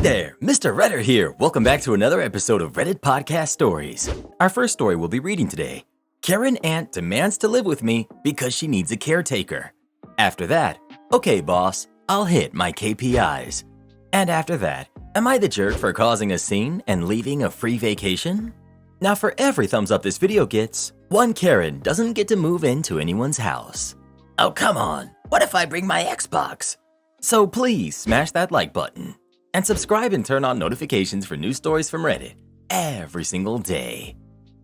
there, Mr. Redder here. Welcome back to another episode of Reddit Podcast Stories. Our first story we'll be reading today. Karen Aunt demands to live with me because she needs a caretaker. After that, okay boss, I'll hit my KPIs. And after that, am I the jerk for causing a scene and leaving a free vacation? Now for every thumbs up this video gets, one Karen doesn't get to move into anyone's house. Oh come on, what if I bring my Xbox? So please smash that like button. And subscribe and turn on notifications for new stories from Reddit every single day.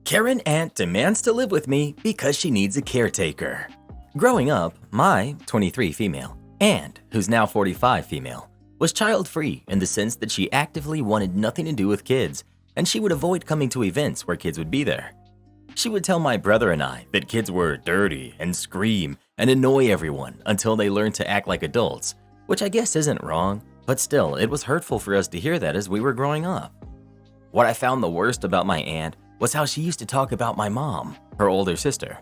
Karen Aunt demands to live with me because she needs a caretaker. Growing up, my 23 female aunt, who's now 45 female, was child-free in the sense that she actively wanted nothing to do with kids, and she would avoid coming to events where kids would be there. She would tell my brother and I that kids were dirty and scream and annoy everyone until they learned to act like adults, which I guess isn't wrong. But still, it was hurtful for us to hear that as we were growing up. What I found the worst about my aunt was how she used to talk about my mom, her older sister.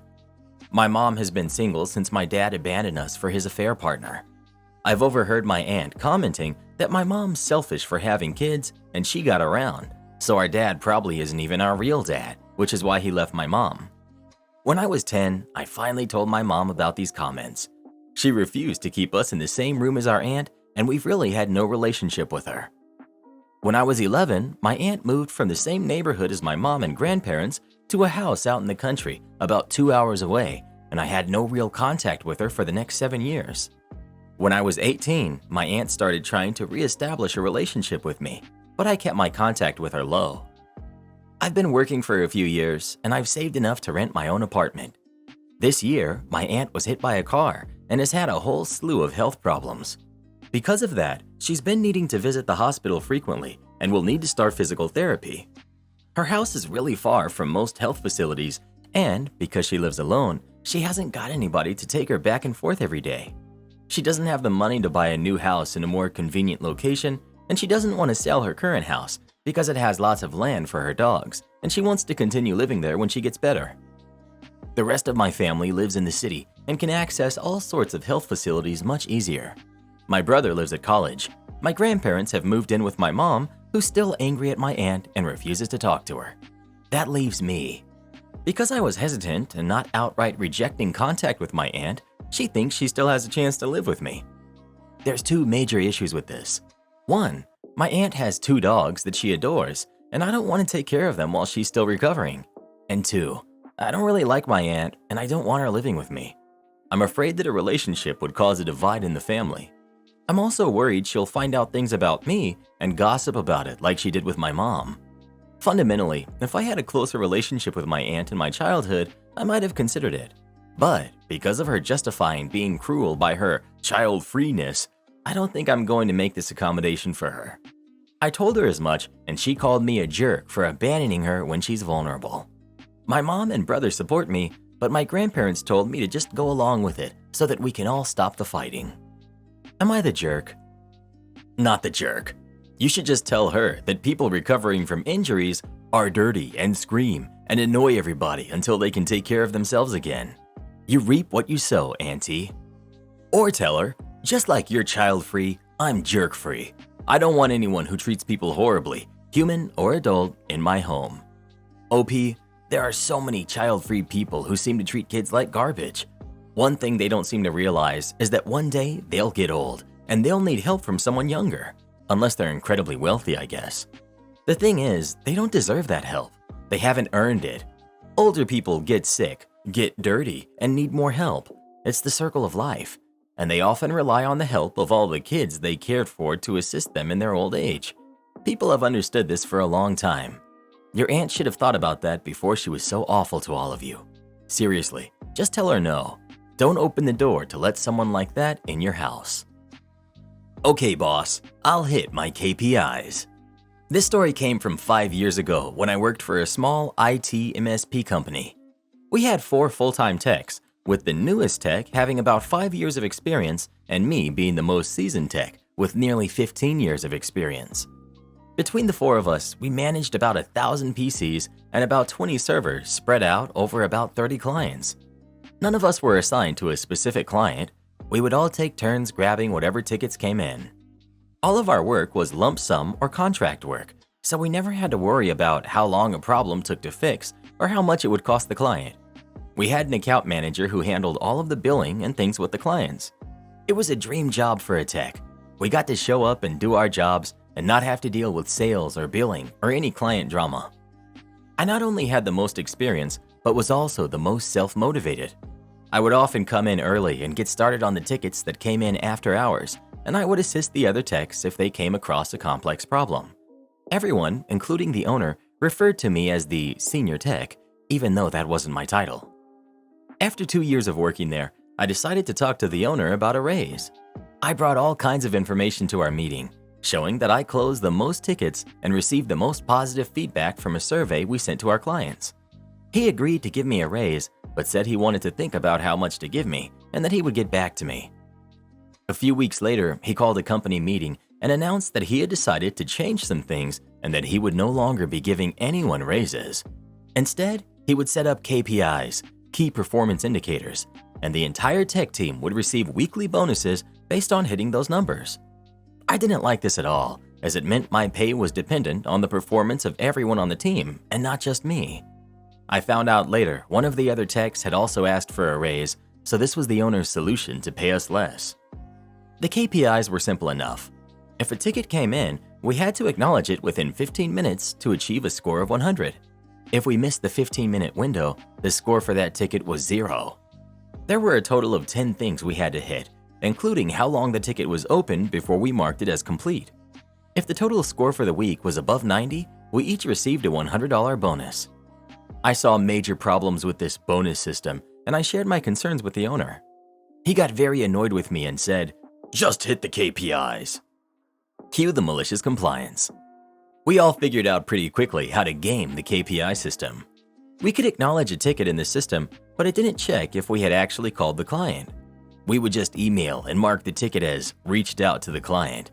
My mom has been single since my dad abandoned us for his affair partner. I've overheard my aunt commenting that my mom's selfish for having kids and she got around, so our dad probably isn't even our real dad, which is why he left my mom. When I was 10, I finally told my mom about these comments. She refused to keep us in the same room as our aunt, and we've really had no relationship with her. When I was 11, my aunt moved from the same neighborhood as my mom and grandparents to a house out in the country about 2 hours away, and I had no real contact with her for the next 7 years. When I was 18, my aunt started trying to reestablish a relationship with me, but I kept my contact with her low. I've been working for a few years, and I've saved enough to rent my own apartment. This year, my aunt was hit by a car and has had a whole slew of health problems. Because of that, she's been needing to visit the hospital frequently and will need to start physical therapy. Her house is really far from most health facilities, and because she lives alone, she hasn't got anybody to take her back and forth every day. She doesn't have the money to buy a new house in a more convenient location, and she doesn't want to sell her current house because it has lots of land for her dogs, and she wants to continue living there when she gets better. The rest of my family lives in the city and can access all sorts of health facilities much easier. My brother lives at college. My grandparents have moved in with my mom, who's still angry at my aunt and refuses to talk to her. That leaves me. Because I was hesitant and not outright rejecting contact with my aunt, she thinks she still has a chance to live with me. There's two major issues with this. One, my aunt has 2 dogs that she adores, and I don't want to take care of them while she's still recovering. And 2, I don't really like my aunt, and I don't want her living with me. I'm afraid that a relationship would cause a divide in the family. I'm also worried she'll find out things about me and gossip about it like she did with my mom. Fundamentally, if I had a closer relationship with my aunt in my childhood, I might have considered it. But because of her justifying being cruel by her child-freeness, I don't think I'm going to make this accommodation for her. I told her as much, and she called me a jerk for abandoning her when she's vulnerable. My mom and brother support me, but my grandparents told me to just go along with it so that we can all stop the fighting. Am I the jerk? Not the jerk. You should just tell her that people recovering from injuries are dirty and scream and annoy everybody until they can take care of themselves again. You reap what you sow, Auntie. Or tell her, just like you're child-free, I'm jerk-free. I don't want anyone who treats people horribly, human or adult, in my home. OP, there are so many child-free people who seem to treat kids like garbage. One thing they don't seem to realize is that one day they'll get old and they'll need help from someone younger, unless they're incredibly wealthy, I guess. The thing is, they don't deserve that help. They haven't earned it. Older people get sick, get dirty, and need more help. It's the circle of life, and they often rely on the help of all the kids they cared for to assist them in their old age. People have understood this for a long time. Your aunt should have thought about that before she was so awful to all of you. Seriously, just tell her no. Don't open the door to let someone like that in your house. Okay, boss, I'll hit my KPIs. This story came from 5 years ago when I worked for a small IT MSP company. We had 4 full-time techs, with the newest tech having about 5 years of experience and me being the most seasoned tech with nearly 15 years of experience. Between the 4 of us, we managed about 1,000 PCs and about 20 servers spread out over about 30 clients. None of us were assigned to a specific client. We would all take turns grabbing whatever tickets came in. All of our work was lump sum or contract work, so we never had to worry about how long a problem took to fix or how much it would cost the client. We had an account manager who handled all of the billing and things with the clients. It was a dream job for a tech. We got to show up and do our jobs and not have to deal with sales or billing or any client drama. I not only had the most experience, but was also the most self-motivated. I would often come in early and get started on the tickets that came in after hours, and I would assist the other techs if they came across a complex problem. Everyone, including the owner, referred to me as the senior tech, even though that wasn't my title. After 2 years of working there, I decided to talk to the owner about a raise. I brought all kinds of information to our meeting, showing that I closed the most tickets and received the most positive feedback from a survey we sent to our clients. He agreed to give me a raise, but said he wanted to think about how much to give me and that he would get back to me. A few weeks later, he called a company meeting and announced that he had decided to change some things and that he would no longer be giving anyone raises. Instead, he would set up KPIs, key performance indicators, and the entire tech team would receive weekly bonuses based on hitting those numbers. I didn't like this at all, as it meant my pay was dependent on the performance of everyone on the team and not just me. I found out later one of the other techs had also asked for a raise, so this was the owner's solution to pay us less. The KPIs were simple enough. If a ticket came in, we had to acknowledge it within 15 minutes to achieve a score of 100. If we missed the 15-minute window, the score for that ticket was 0. There were a total of 10 things we had to hit, including how long the ticket was open before we marked it as complete. If the total score for the week was above 90, we each received a $100 bonus. I saw major problems with this bonus system, and I shared my concerns with the owner. He got very annoyed with me and said, "Just hit the KPIs." Cue the malicious compliance. We all figured out pretty quickly how to game the KPI system. We could acknowledge a ticket in the system, but it didn't check if we had actually called the client. We would just email and mark the ticket as reached out to the client.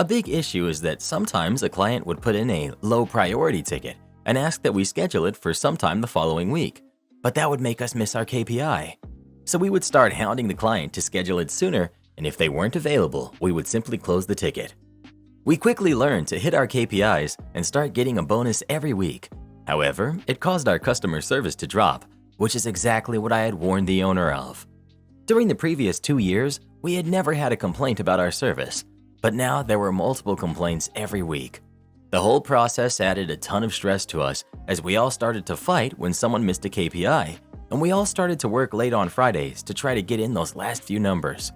A big issue is that sometimes a client would put in a low priority ticket and ask that we schedule it for sometime the following week, but that would make us miss our KPI. So we would start hounding the client to schedule it sooner, and if they weren't available, we would simply close the ticket. We quickly learned to hit our KPIs and start getting a bonus every week. However, it caused our customer service to drop, which is exactly what I had warned the owner of. During the previous 2 years, we had never had a complaint about our service, but now there were multiple complaints every week. The whole process added a ton of stress to us as we all started to fight when someone missed a KPI, and we all started to work late on Fridays to try to get in those last few numbers.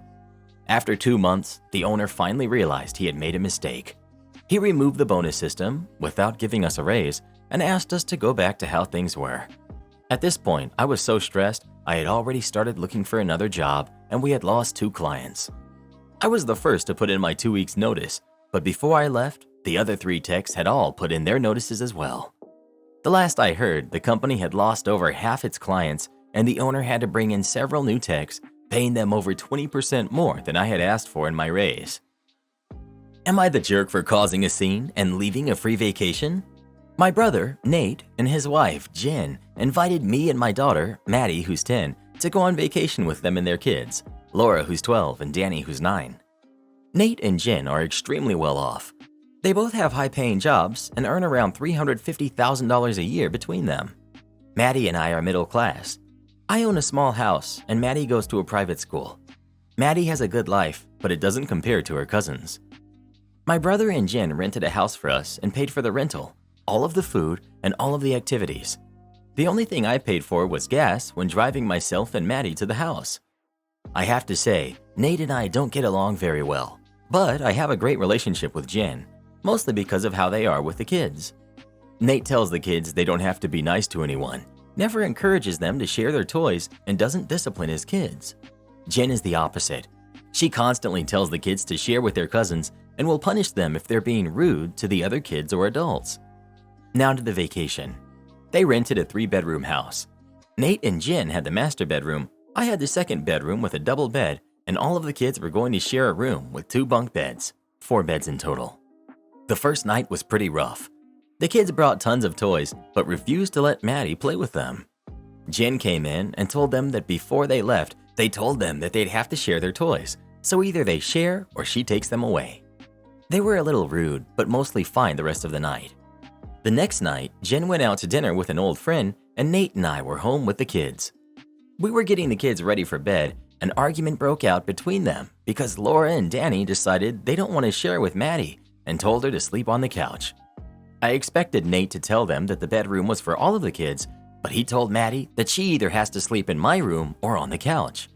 After 2 months, the owner finally realized he had made a mistake. He removed the bonus system without giving us a raise and asked us to go back to how things were. At this point, I was so stressed, I had already started looking for another job and we had lost 2 clients. I was the first to put in my 2 weeks notice, but before I left, the other 3 techs had all put in their notices as well. The last I heard, the company had lost over half its clients and the owner had to bring in several new techs, paying them over 20% more than I had asked for in my raise. Am I the jerk for causing a scene and leaving a free vacation? My brother, Nate, and his wife, Jen, invited me and my daughter, Maddie, who's 10, to go on vacation with them and their kids, Laura, who's 12, and Danny, who's 9. Nate and Jen are extremely well off. They both have high-paying jobs and earn around $350,000 a year between them. Maddie and I are middle class. I own a small house, and Maddie goes to a private school. Maddie has a good life, but it doesn't compare to her cousins. My brother and Jen rented a house for us and paid for the rental, all of the food, and all of the activities. The only thing I paid for was gas when driving myself and Maddie to the house. I have to say, Nate and I don't get along very well, but I have a great relationship with Jen, mostly because of how they are with the kids. Nate tells the kids they don't have to be nice to anyone, never encourages them to share their toys, and doesn't discipline his kids. Jen is the opposite. She constantly tells the kids to share with their cousins and will punish them if they're being rude to the other kids or adults. Now to the vacation. They rented a 3-bedroom house. Nate and Jen had the master bedroom. I had the second bedroom with a double bed, and all of the kids were going to share a room with 2 bunk beds, 4 beds in total. The first night was pretty rough. The kids brought tons of toys, but refused to let Maddie play with them. Jen came in and told them that before they left, they told them that they'd have to share their toys, so either they share or she takes them away. They were a little rude, but mostly fine the rest of the night. The next night, Jen went out to dinner with an old friend, and Nate and I were home with the kids. We were getting the kids ready for bed. An argument broke out between them because Laura and Danny decided they don't want to share with Maddie and told her to sleep on the couch. I expected Nate to tell them that the bedroom was for all of the kids, but he told Maddie that she either has to sleep in my room or on the couch.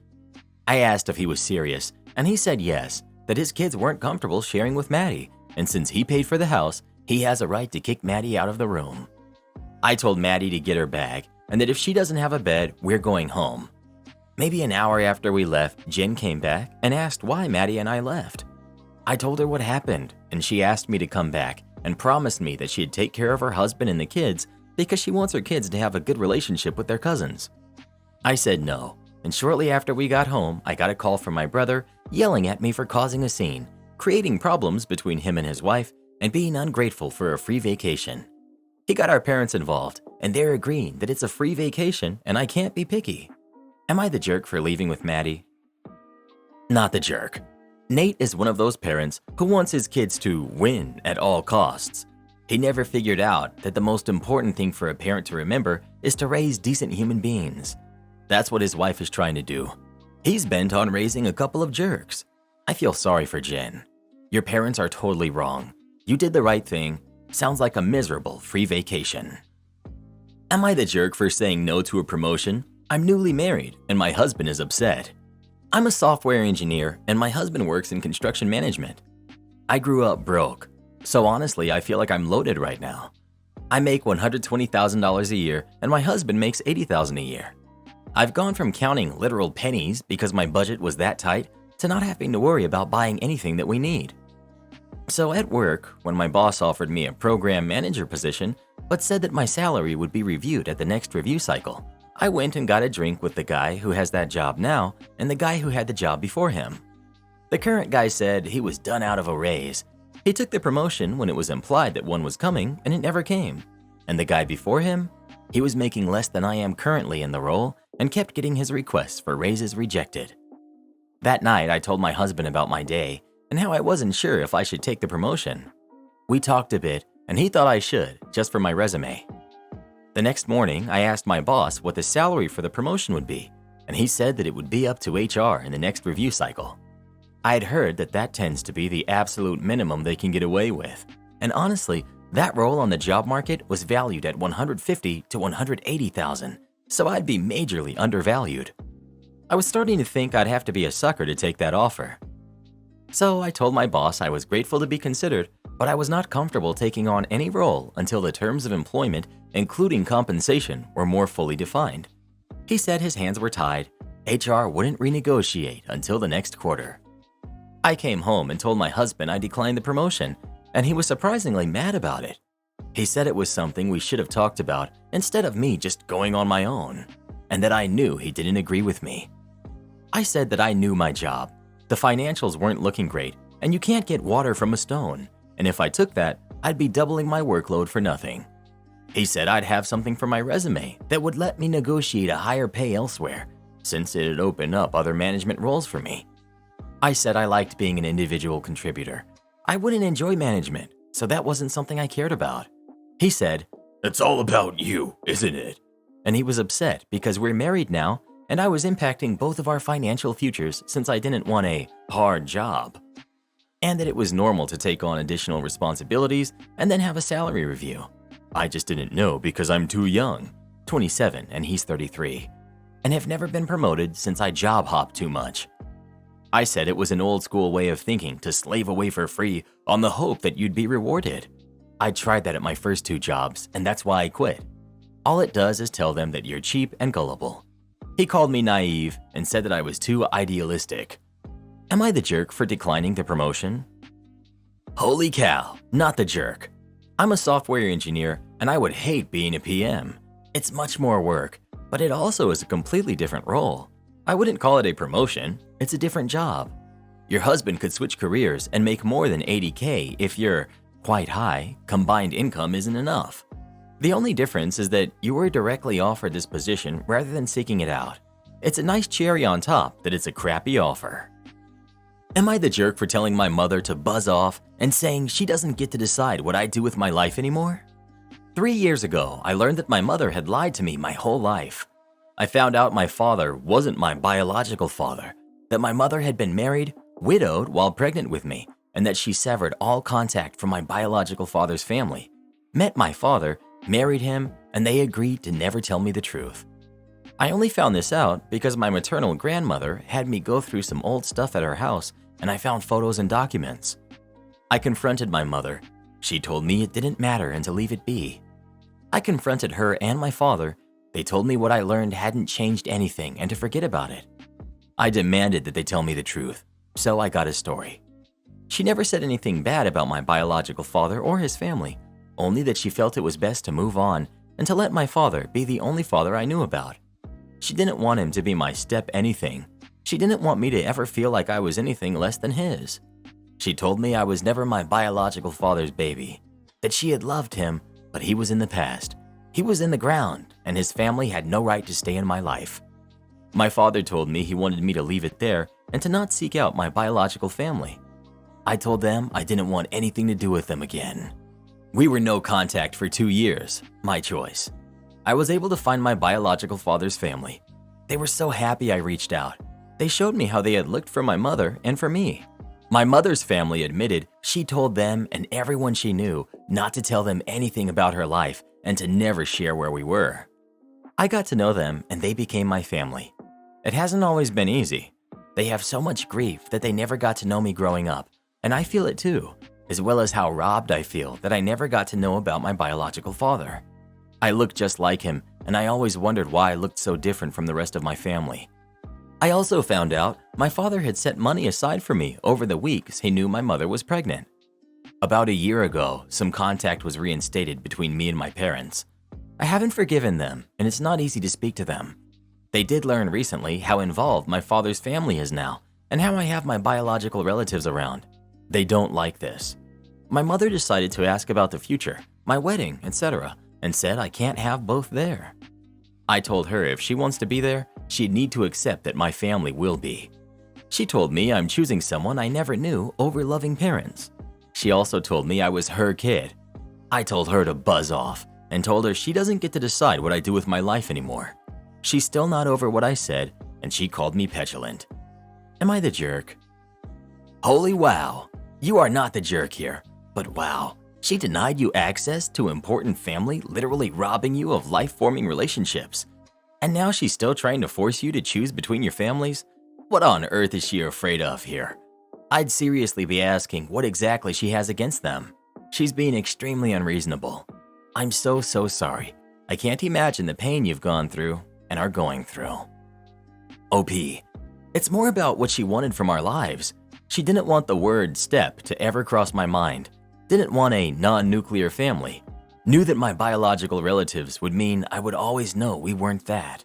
I asked if he was serious, and he said yes, that his kids weren't comfortable sharing with Maddie, and since he paid for the house, he has a right to kick Maddie out of the room. I told Maddie to get her bag, and that if she doesn't have a bed, we're going home. Maybe an hour after we left, Jen came back and asked why Maddie and I left. I told her what happened, and she asked me to come back and promised me that she'd take care of her husband and the kids because she wants her kids to have a good relationship with their cousins. I said no, and shortly after we got home, I got a call from my brother yelling at me for causing a scene, creating problems between him and his wife, and being ungrateful for a free vacation. He got our parents involved, and they're agreeing that it's a free vacation and I can't be picky. Am I the jerk for leaving with Maddie? Not the jerk. Nate is one of those parents who wants his kids to win at all costs. He never figured out that the most important thing for a parent to remember is to raise decent human beings. That's what his wife is trying to do. He's bent on raising a couple of jerks. I feel sorry for Jen. Your parents are totally wrong. You did the right thing. Sounds like a miserable free vacation. Am I the jerk for saying no to a promotion? I'm newly married and my husband is upset. I'm a software engineer and my husband works in construction management. I grew up broke, so honestly I feel like I'm loaded right now. I make $120,000 a year and my husband makes $80,000 a year. I've gone from counting literal pennies because my budget was that tight to not having to worry about buying anything that we need. So at work, when my boss offered me a program manager position but said that my salary would be reviewed at the next review cycle, I went and got a drink with the guy who has that job now and the guy who had the job before him. The current guy said he was done out of a raise. He took the promotion when it was implied that one was coming and it never came. And the guy before him, he was making less than I am currently in the role and kept getting his requests for raises rejected. That night, I told my husband about my day and how I wasn't sure if I should take the promotion. We talked a bit and he thought I should, just for my resume. The next morning, I asked my boss what the salary for the promotion would be, and he said that it would be up to HR in the next review cycle. I had heard that that tends to be the absolute minimum they can get away with, and honestly, that role on the job market was valued at $150,000 to $180,000, so I'd be majorly undervalued. I was starting to think I'd have to be a sucker to take that offer. So I told my boss I was grateful to be considered, but I was not comfortable taking on any role until the terms of employment, including compensation, were more fully defined. He said his hands were tied. HR wouldn't renegotiate until the next quarter. I came home and told my husband I declined the promotion, and he was surprisingly mad about it. He said it was something we should have talked about instead of me just going on my own, and that I knew he didn't agree with me. I said that I knew my job. The financials weren't looking great, and you can't get water from a stone, and if I took that, I'd be doubling my workload for nothing. He said I'd have something for my resume that would let me negotiate a higher pay elsewhere, since it'd open up other management roles for me. I said I liked being an individual contributor. I wouldn't enjoy management, so that wasn't something I cared about. He said, "It's all about you, isn't it?" And he was upset because we're married now, and I was impacting both of our financial futures since I didn't want a hard job. And that it was normal to take on additional responsibilities and then have a salary review. I just didn't know because I'm too young, 27 and he's 33, and have never been promoted since I job hopped too much. I said it was an old school way of thinking to slave away for free on the hope that you'd be rewarded. I tried that at my first 2 jobs, and that's why I quit. All it does is tell them that you're cheap and gullible. He called me naive and said that I was too idealistic. Am I the jerk for declining the promotion? Holy cow, not the jerk. I'm a software engineer and I would hate being a PM. It's much more work, but it also is a completely different role. I wouldn't call it a promotion, it's a different job. Your husband could switch careers and make more than $80K if your quite high combined income isn't enough. The only difference is that you were directly offered this position rather than seeking it out. It's a nice cherry on top that it's a crappy offer. Am I the jerk for telling my mother to buzz off and saying she doesn't get to decide what I do with my life anymore? 3 years ago, I learned that my mother had lied to me my whole life. I found out my father wasn't my biological father, that my mother had been married, widowed while pregnant with me, and that she severed all contact from my biological father's family, met my father, married him, and they agreed to never tell me the truth. I only found this out because my maternal grandmother had me go through some old stuff at her house and I found photos and documents. I confronted my mother. She told me it didn't matter and to leave it be. I confronted her and my father. They told me what I learned hadn't changed anything and to forget about it. I demanded that they tell me the truth, so I got his story. She never said anything bad about my biological father or his family, only that she felt it was best to move on and to let my father be the only father I knew about. She didn't want him to be my step anything. She didn't want me to ever feel like I was anything less than his. She told me I was never my biological father's baby, that she had loved him, but he was in the past. He was in the ground, and his family had no right to stay in my life. My father told me he wanted me to leave it there and to not seek out my biological family. I told them I didn't want anything to do with them again. We were no contact for 2 years, my choice. I was able to find my biological father's family. They were so happy I reached out. They showed me how they had looked for my mother and for me. My mother's family admitted she told them and everyone she knew not to tell them anything about her life and to never share where we were. I got to know them and they became my family. It hasn't always been easy. They have so much grief that they never got to know me growing up, and I feel it too, as well as how robbed I feel that I never got to know about my biological father. I look just like him, and I always wondered why I looked so different from the rest of my family. I also found out my father had set money aside for me over the weeks he knew my mother was pregnant. About a year ago, some contact was reinstated between me and my parents. I haven't forgiven them, and it's not easy to speak to them. They did learn recently how involved my father's family is now, and how I have my biological relatives around. They don't like this. My mother decided to ask about the future, my wedding, etc., and said I can't have both there. I told her if she wants to be there, she'd need to accept that my family will be. She told me I'm choosing someone I never knew over loving parents. She also told me I was her kid. I told her to buzz off and told her she doesn't get to decide what I do with my life anymore. She's still not over what I said, and she called me petulant. Am I the jerk? Holy wow, you are not the jerk here, but wow. She denied you access to important family, literally robbing you of life-forming relationships. And now she's still trying to force you to choose between your families? What on earth is she afraid of here? I'd seriously be asking what exactly she has against them. She's being extremely unreasonable. I'm so sorry. I can't imagine the pain you've gone through and are going through. OP. It's more about what she wanted from our lives. She didn't want the word step to ever cross my mind. Didn't want a non-nuclear family. Knew that my biological relatives would mean I would always know we weren't that.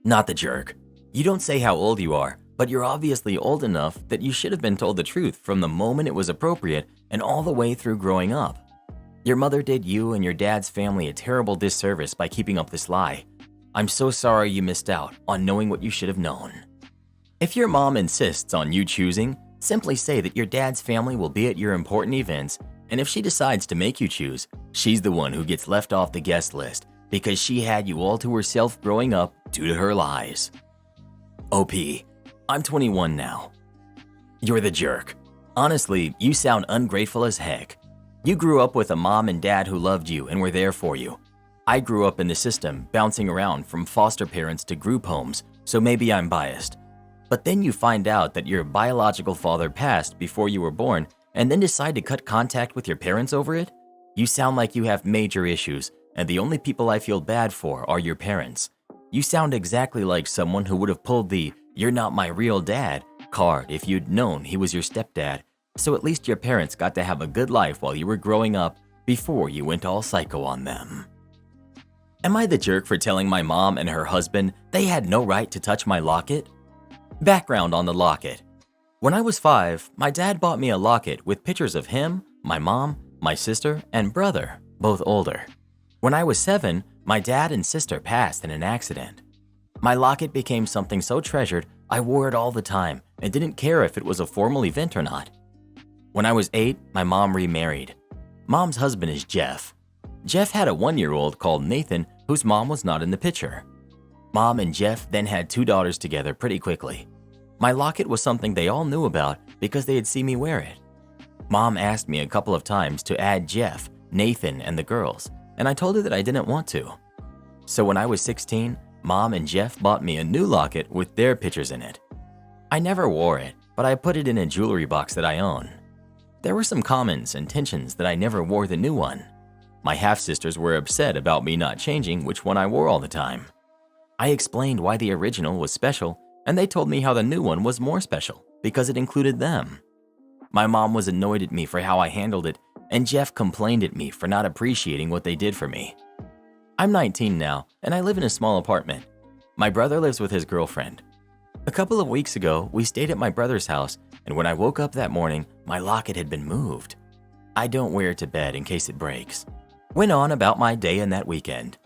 Not the jerk. You don't say how old you are, but you're obviously old enough that you should have been told the truth from the moment it was appropriate and all the way through growing up. Your mother did you and your dad's family a terrible disservice by keeping up this lie. I'm so sorry you missed out on knowing what you should have known. If your mom insists on you choosing, simply say that your dad's family will be at your important events, and if she decides to make you choose, she's the one who gets left off the guest list because she had you all to herself growing up due to her lies. OP. I'm 21 now. You're the jerk. Honestly, you sound ungrateful as heck. You grew up with a mom and dad who loved you and were there for you. I grew up in the system, bouncing around from foster parents to group homes, so maybe I'm biased. But then you find out that your biological father passed before you were born and then decide to cut contact with your parents over it? You sound like you have major issues, and the only people I feel bad for are your parents. You sound exactly like someone who would have pulled the "you're not my real dad" card if you'd known he was your stepdad, so at least your parents got to have a good life while you were growing up before you went all psycho on them. Am I the jerk for telling my mom and her husband they had no right to touch my locket? Background on the locket. When I was 5, my dad bought me a locket with pictures of him, my mom, my sister, and brother, both older. When I was 7, my dad and sister passed in an accident. My locket became something so treasured, I wore it all the time and didn't care if it was a formal event or not. When I was 8, my mom remarried. Mom's husband is Jeff. Jeff had a 1-year-old called Nathan whose mom was not in the picture. Mom and Jeff then had 2 daughters together pretty quickly. My locket was something they all knew about because they had seen me wear it. Mom asked me a couple of times to add Jeff, Nathan, and the girls, and I told her that I didn't want to. So when I was 16, Mom and Jeff bought me a new locket with their pictures in it. I never wore it, but I put it in a jewelry box that I own. There were some comments and tensions that I never wore the new one. My half-sisters were upset about me not changing which one I wore all the time. I explained why the original was special, and they told me how the new one was more special because it included them. My mom was annoyed at me for how I handled it, and Jeff complained at me for not appreciating what they did for me. I'm 19 now, and I live in a small apartment. My brother lives with his girlfriend. A couple of weeks ago, we stayed at my brother's house, and when I woke up that morning, my locket had been moved. I don't wear it to bed in case it breaks. Went on about my day and that weekend.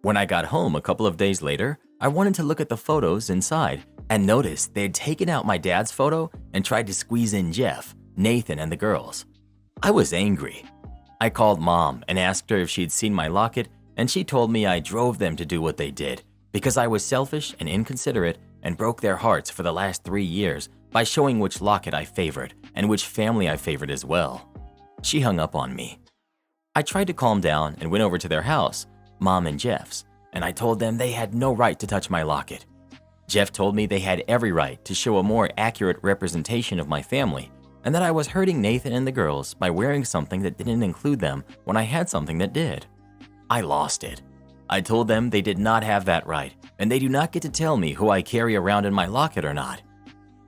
When I got home a couple of days later, I wanted to look at the photos inside and noticed they had taken out my dad's photo and tried to squeeze in Jeff, Nathan, and the girls. I was angry. I called Mom and asked her if she had seen my locket, and she told me I drove them to do what they did because I was selfish and inconsiderate and broke their hearts for the last 3 years by showing which locket I favored and which family I favored as well. She hung up on me. I tried to calm down and went over to their house, Mom and Jeff's, and I told them they had no right to touch my locket. Jeff told me they had every right to show a more accurate representation of my family and that I was hurting Nathan and the girls by wearing something that didn't include them when I had something that did. I lost it. I told them they did not have that right, and they do not get to tell me who I carry around in my locket or not.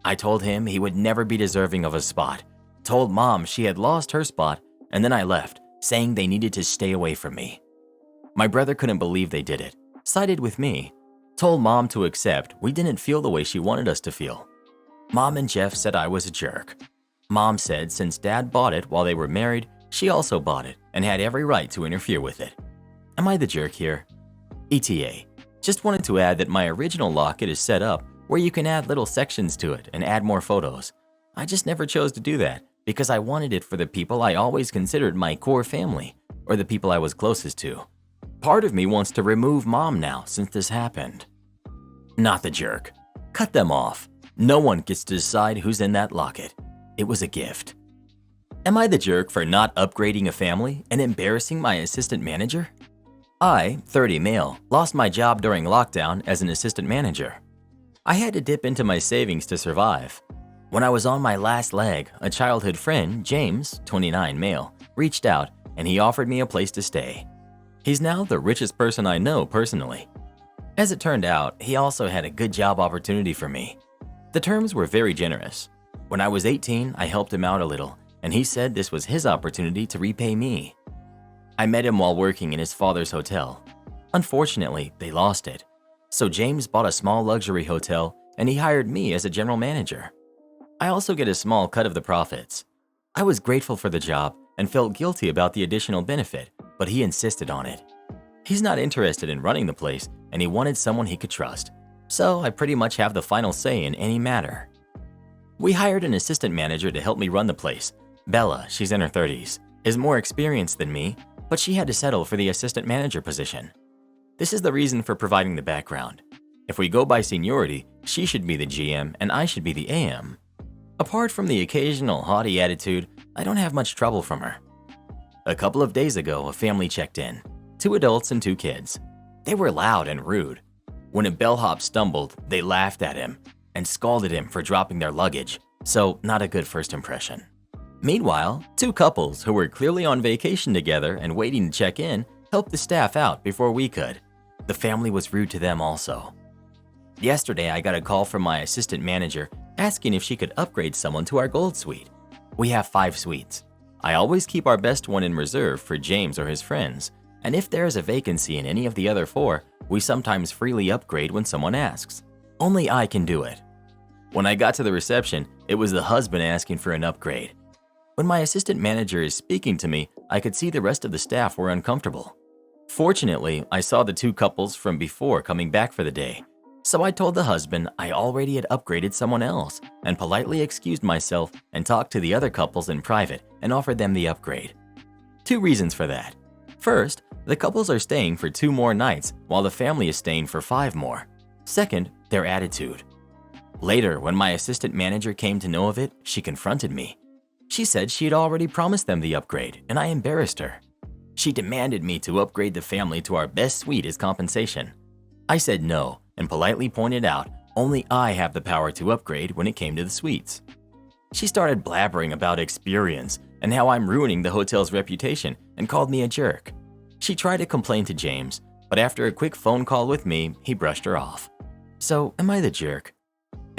I told him he would never be deserving of a spot, told Mom she had lost her spot, and then I left, saying they needed to stay away from me. My brother couldn't believe they did it, sided with me, told Mom to accept we didn't feel the way she wanted us to feel. Mom and Jeff said I was a jerk. Mom said since Dad bought it while they were married, she also bought it and had every right to interfere with it. Am I the jerk here? ETA. Just wanted to add that my original locket is set up where you can add little sections to it and add more photos. I just never chose to do that because I wanted it for the people I always considered my core family or the people I was closest to. Part of me wants to remove Mom now since this happened. Not the jerk. Cut them off. No one gets to decide who's in that locket. It was a gift. Am I the jerk for not upgrading a family and embarrassing my assistant manager? I, 30 male, lost my job during lockdown as an assistant manager. I had to dip into my savings to survive. When I was on my last leg, a childhood friend, James, 29 male, reached out and he offered me a place to stay. He's now the richest person I know personally. As it turned out, he also had a good job opportunity for me. The terms were very generous. When I was 18, I helped him out a little, and he said this was his opportunity to repay me. I met him while working in his father's hotel. Unfortunately, they lost it. So James bought a small luxury hotel, and he hired me as a general manager. I also get a small cut of the profits. I was grateful for the job and felt guilty about the additional benefit, but he insisted on it. He's not interested in running the place, and he wanted someone he could trust. So I pretty much have the final say in any matter. We hired an assistant manager to help me run the place. Bella, she's in her 30s, is more experienced than me, but she had to settle for the assistant manager position. This is the reason for providing the background. If we go by seniority, she should be the GM and I should be the AM. Apart from the occasional haughty attitude, I don't have much trouble from her. A couple of days ago, a family checked in. 2 adults and 2 kids. They were loud and rude. When a bellhop stumbled, they laughed at him and scalded him for dropping their luggage, so not a good first impression. Meanwhile, 2 couples who were clearly on vacation together and waiting to check in helped the staff out before we could. The family was rude to them also. Yesterday, I got a call from my assistant manager asking if she could upgrade someone to our gold suite. We have 5 suites. I always keep our best one in reserve for James or his friends, and if there is a vacancy in any of the other 4, we sometimes freely upgrade when someone asks. Only I can do it. When I got to the reception, it was the husband asking for an upgrade. When my assistant manager is speaking to me, I could see the rest of the staff were uncomfortable. Fortunately, I saw the 2 couples from before coming back for the day, So I told the husband I already had upgraded someone else and politely excused myself and talked to the other couples in private and offered them the upgrade. 2 reasons for that. First, the couples are staying for 2 more nights while the family is staying for 5 more. Second, their attitude. Later, when my assistant manager came to know of it, she confronted me. She said she had already promised them the upgrade, and I embarrassed her. She demanded me to upgrade the family to our best suite as compensation. I said no and politely pointed out only I have the power to upgrade when it came to the suites. She started blabbering about experience and how I'm ruining the hotel's reputation and called me a jerk. She tried to complain to James, but after a quick phone call with me, he brushed her off. So, am I the jerk?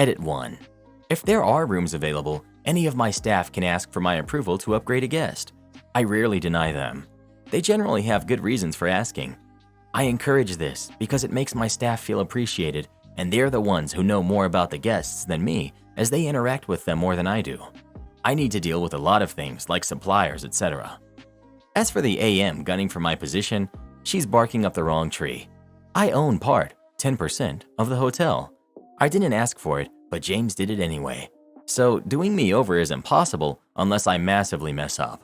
Edit 1. If there are rooms available, any of my staff can ask for my approval to upgrade a guest. I rarely deny them. They generally have good reasons for asking. I encourage this because it makes my staff feel appreciated, and they're the ones who know more about the guests than me as they interact with them more than I do. I need to deal with a lot of things like suppliers, etc. As for the AM gunning for my position, she's barking up the wrong tree. I own part, 10%, of the hotel. I didn't ask for it, but James did it anyway. So doing me over is impossible unless I massively mess up.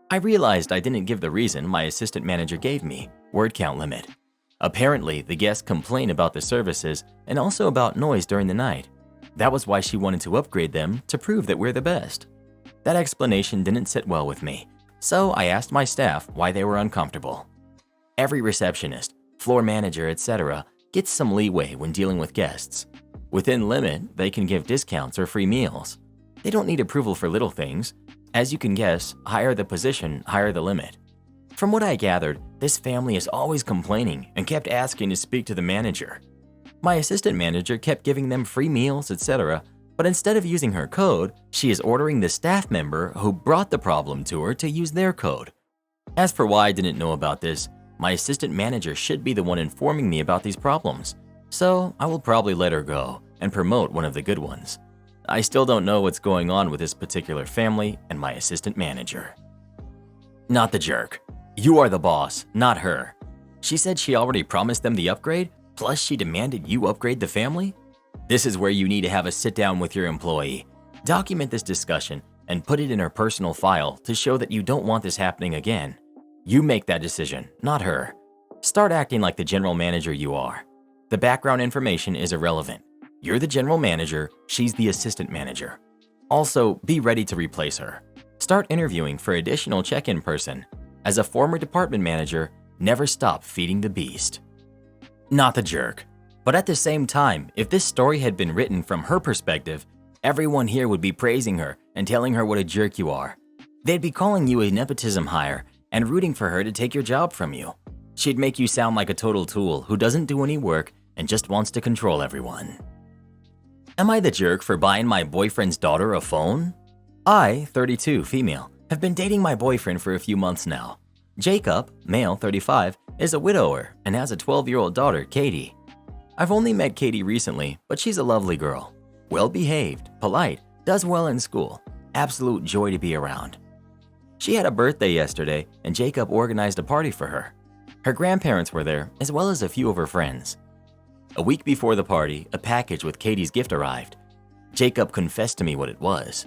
I realized I didn't give the reason my assistant manager gave me, word count limit. Apparently, the guests complain about the services and also about noise during the night. That was why she wanted to upgrade them to prove that we're the best. That explanation didn't sit well with me, so I asked my staff why they were uncomfortable. Every receptionist, floor manager, etc. gets some leeway when dealing with guests. Within limit, they can give discounts or free meals. They don't need approval for little things. As you can guess, higher the position, higher the limit. From what I gathered, this family is always complaining and kept asking to speak to the manager. My assistant manager kept giving them free meals, etc., but instead of using her code, she is ordering the staff member who brought the problem to her to use their code. As for why I didn't know about this, my assistant manager should be the one informing me about these problems, so I will probably let her go and promote one of the good ones. I still don't know what's going on with this particular family and my assistant manager. Not the jerk. You are the boss, not her. She said she already promised them the upgrade, plus she demanded you upgrade the family? This is where you need to have a sit-down with your employee. Document this discussion and put it in her personal file to show that you don't want this happening again. You make that decision, not her. Start acting like the general manager you are. The background information is irrelevant. You're the general manager, she's the assistant manager. Also, be ready to replace her. Start interviewing for additional check-in person. As a former department manager, never stop feeding the beast. Not the jerk. But at the same time, if this story had been written from her perspective, everyone here would be praising her and telling her what a jerk you are. They'd be calling you a nepotism hire and rooting for her to take your job from you. She'd make you sound like a total tool who doesn't do any work and just wants to control everyone. Am I the jerk for buying my boyfriend's daughter a phone? I, 32, female, have been dating my boyfriend for a few months now. Jacob, male, 35, is a widower and has a 12-year-old daughter, Katie. I've only met Katie recently, but she's a lovely girl. Well-behaved, polite, does well in school, absolute joy to be around. She had a birthday yesterday and Jacob organized a party for her. Her grandparents were there, as well as a few of her friends. A week before the party, a package with Katie's gift arrived. Jacob confessed to me what it was.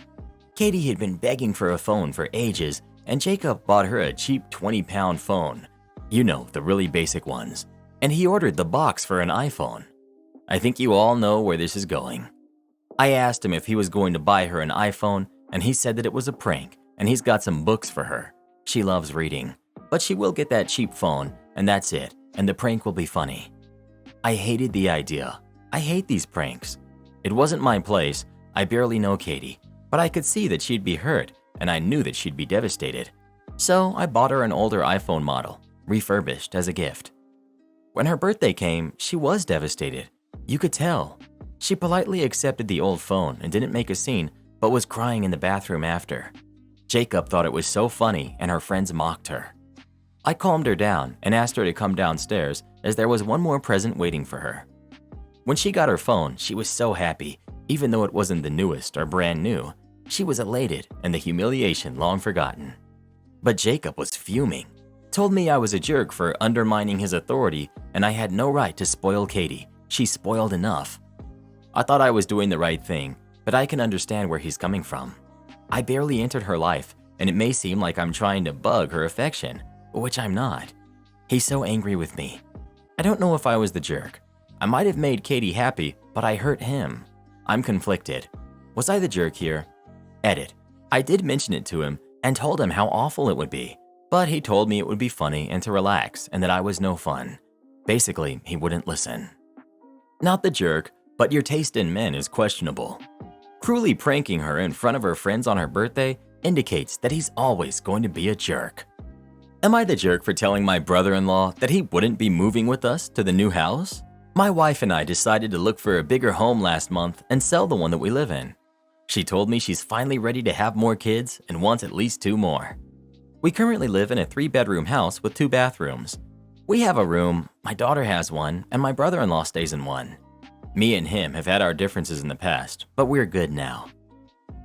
Katie had been begging for a phone for ages, and Jacob bought her a cheap 20-pound phone. You know, the really basic ones. And he ordered the box for an iPhone. I think you all know where this is going. I asked him if he was going to buy her an iPhone, and he said that it was a prank, and he's got some books for her. She loves reading. But she will get that cheap phone, and that's it, and the prank will be funny. I hated the idea. I hate these pranks. It wasn't my place. I barely know Katie, but I could see that she'd be hurt, and I knew that she'd be devastated. So I bought her an older iPhone model, refurbished as a gift. When her birthday came, she was devastated. You could tell. She politely accepted the old phone and didn't make a scene, but was crying in the bathroom after. Jacob thought it was so funny, and her friends mocked her. I calmed her down and asked her to come downstairs as there was one more present waiting for her. When she got her phone, she was so happy, even though it wasn't the newest or brand new. She was elated and the humiliation long forgotten. But Jacob was fuming, told me I was a jerk for undermining his authority and I had no right to spoil Katie She's spoiled enough. I thought I was doing the right thing, but I can understand where he's coming from. I barely entered her life, and it may seem like I'm trying to bug her affection, which I'm not. He's so angry with me. I don't know if I was the jerk. I might have made Katie happy, but I hurt him. I'm conflicted. Was I the jerk here? Edit. I did mention it to him and told him how awful it would be, but he told me it would be funny and to relax and that I was no fun. Basically, he wouldn't listen. Not the jerk, but your taste in men is questionable. Cruelly pranking her in front of her friends on her birthday indicates that he's always going to be a jerk. Am I the jerk for telling my brother-in-law that he wouldn't be moving with us to the new house? My wife and I decided to look for a bigger home last month and sell the one that we live in. She told me she's finally ready to have more kids and wants at least 2 more. We currently live in a 3-bedroom house with 2 bathrooms. We have a room, my daughter has one, and my brother-in-law stays in one. Me and him have had our differences in the past, but we're good now.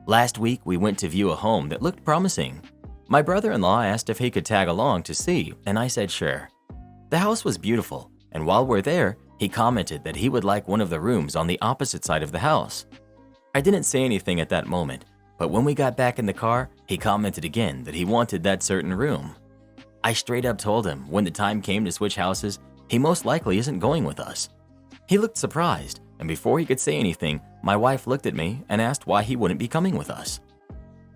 Last week, we went to view a home that looked promising. My brother-in-law asked if he could tag along to see, and I said sure. The house was beautiful, and while we're there, he commented that he would like one of the rooms on the opposite side of the house. I didn't say anything at that moment, but when we got back in the car, he commented again that he wanted that certain room. I straight up told him when the time came to switch houses, he most likely isn't going with us. He looked surprised, and before he could say anything, my wife looked at me and asked why he wouldn't be coming with us.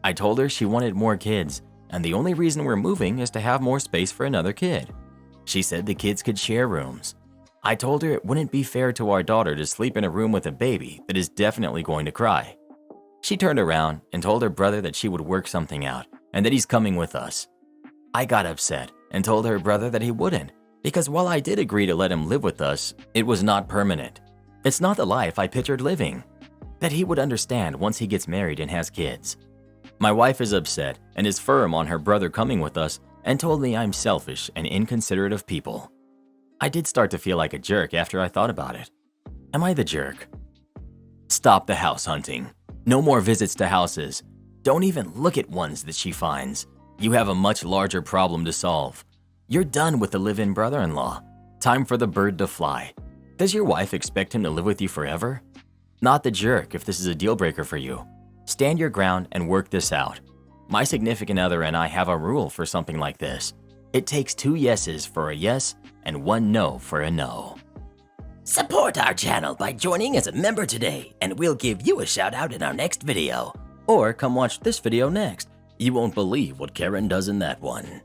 I told her she wanted more kids, and the only reason we're moving is to have more space for another kid. She said the kids could share rooms. I told her it wouldn't be fair to our daughter to sleep in a room with a baby that is definitely going to cry. She turned around and told her brother that she would work something out and that he's coming with us. I got upset and told her brother that he wouldn't, because while I did agree to let him live with us, it was not permanent. It's not the life I pictured living. That he would understand once he gets married and has kids. My wife is upset and is firm on her brother coming with us and told me I'm selfish and inconsiderate of people. I did start to feel like a jerk after I thought about it. Am I the jerk? Stop the house hunting. No more visits to houses. Don't even look at ones that she finds. You have a much larger problem to solve. You're done with the live-in brother-in-law. Time for the bird to fly. Does your wife expect him to live with you forever? Not the jerk if this is a deal breaker for you. Stand your ground and work this out. My significant other and I have a rule for something like this. It takes 2 yeses for a yes and 1 no for a no. Support our channel by joining as a member today, and we'll give you a shout out in our next video. Or come watch this video next. You won't believe what Karen does in that one.